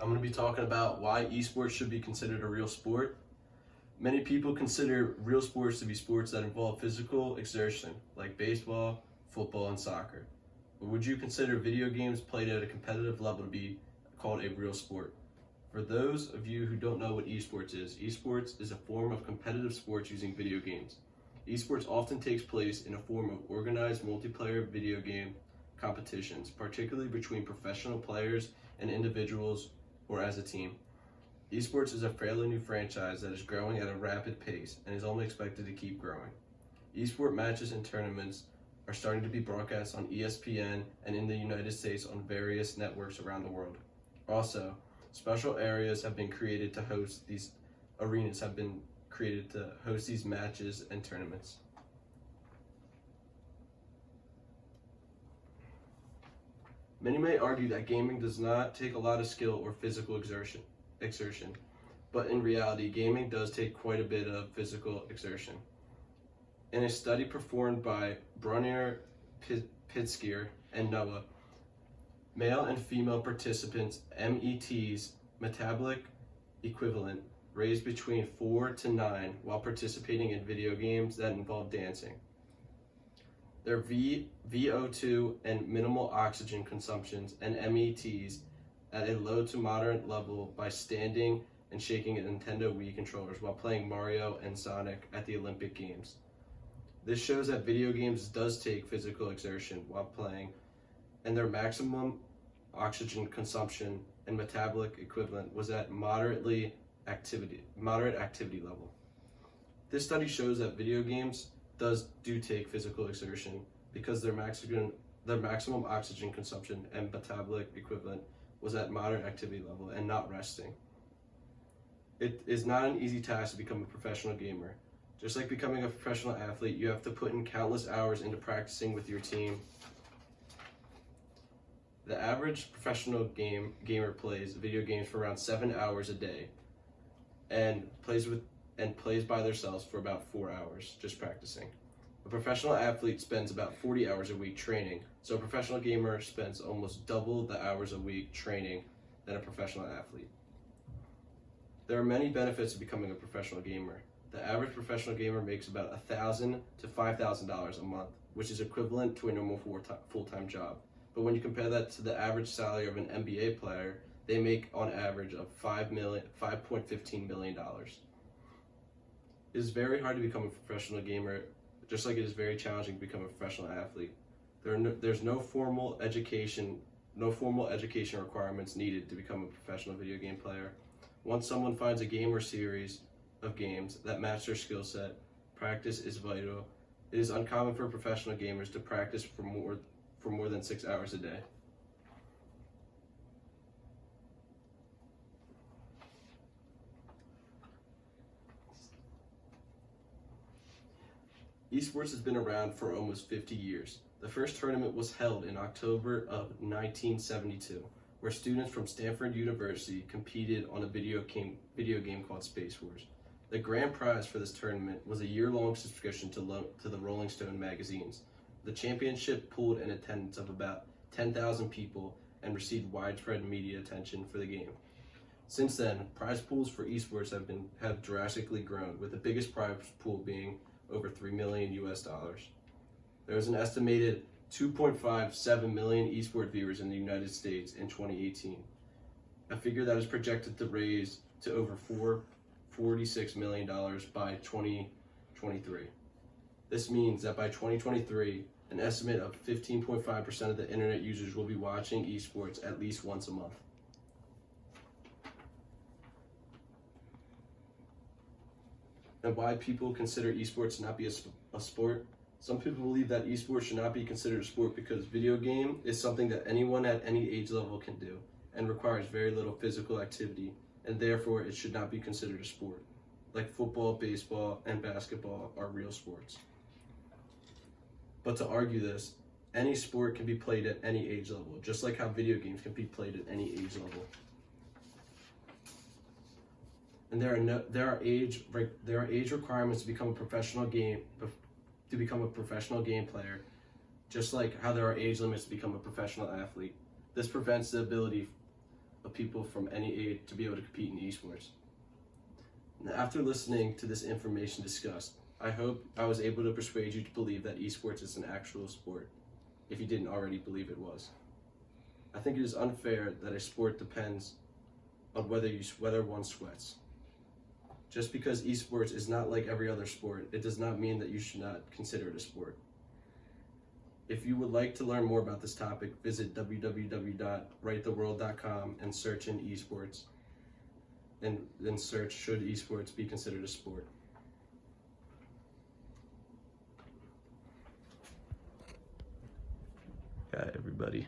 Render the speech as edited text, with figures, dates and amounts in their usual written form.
I'm going to be talking about why esports should be considered a real sport. Many people consider real sports to be sports that involve physical exertion, like baseball, football, and soccer. But would you consider video games played at a competitive level to be called a real sport? For those of you who don't know what esports is a form of competitive sports using video games. Esports often takes place in a form of organized multiplayer video game competitions, particularly between professional players and individuals or as a team. Esports is a fairly new franchise that is growing at a rapid pace and is only expected to keep growing. Esport matches and tournaments are starting to be broadcast on ESPN and in the United States on various networks around the world. Also, special areas have been created to host these arenas have been created to host these matches and tournaments. Many may argue that gaming does not take a lot of skill or physical exertion, but in reality, gaming does take quite a bit of physical exertion. In a study performed by Brunner, Pitskier, and Noah, male and female participants' MET's metabolic equivalent raised between 4 to 9 while participating in video games that involve dancing. Their VO2 and minimal oxygen consumptions and METs at a low to moderate level by standing and shaking Nintendo Wii controllers while playing Mario and Sonic at the Olympic Games. This shows that video games does take physical exertion while playing, and their maximum oxygen consumption and metabolic equivalent was at moderate activity level. This study shows that video games do take physical exertion because their maximum oxygen consumption and metabolic equivalent was at moderate activity level and not resting. It is not an easy task to become a professional gamer. Just like becoming a professional athlete, you have to put in countless hours into practicing with your team. The average professional gamer plays video games for around 7 hours a day and plays by themselves for about 4 hours just practicing. A professional athlete spends about 40 hours a week training, so a professional gamer spends almost double the hours a week training than a professional athlete. There are many benefits to becoming a professional gamer. The average professional gamer makes about $1,000 to $5,000 a month, which is equivalent to a normal full-time job. But when you compare that to the average salary of an NBA player, they make on average of $5.15 million. It is very hard to become a professional gamer, just like it is very challenging to become a professional athlete. There's no formal education requirements needed to become a professional video game player. Once someone finds a game or series of games that match their skill set, practice is vital. It is uncommon for professional gamers to practice for more than 6 hours a day. Esports has been around for almost 50 years. The first tournament was held in October of 1972, where students from Stanford University competed on a video game called Space Wars. The grand prize for this tournament was a year-long subscription to the Rolling Stone magazines. The championship pulled an attendance of about 10,000 people and received widespread media attention for the game. Since then, prize pools for esports have drastically grown, with the biggest prize pool being over $3 million US. There was an estimated 2.57 million esport viewers in the United States in 2018, a figure that is projected to raise to over $46 million by 2023. This means that by 2023, an estimate of 15.5% of the internet users will be watching esports at least once a month. And why people consider esports to not be a sport? Some people believe that esports should not be considered a sport because video game is something that anyone at any age level can do and requires very little physical activity, and therefore it should not be considered a sport. Like football, baseball, and basketball are real sports. But to argue this, any sport can be played at any age level, just like how video games can be played at any age level. And there are age requirements to become a professional game player, just like how there are age limits to become a professional athlete. This prevents the ability of people from any age to be able to compete in esports. Now, after listening to this information discussed, I hope I was able to persuade you to believe that esports is an actual sport, if you didn't already believe it was. I think it is unfair that a sport depends on whether one sweats. Just because esports is not like every other sport, it does not mean that you should not consider it a sport. If you would like to learn more about this topic, visit www.righttheworld.com and search in esports, and then search should esports be considered a sport. Yeah, everybody.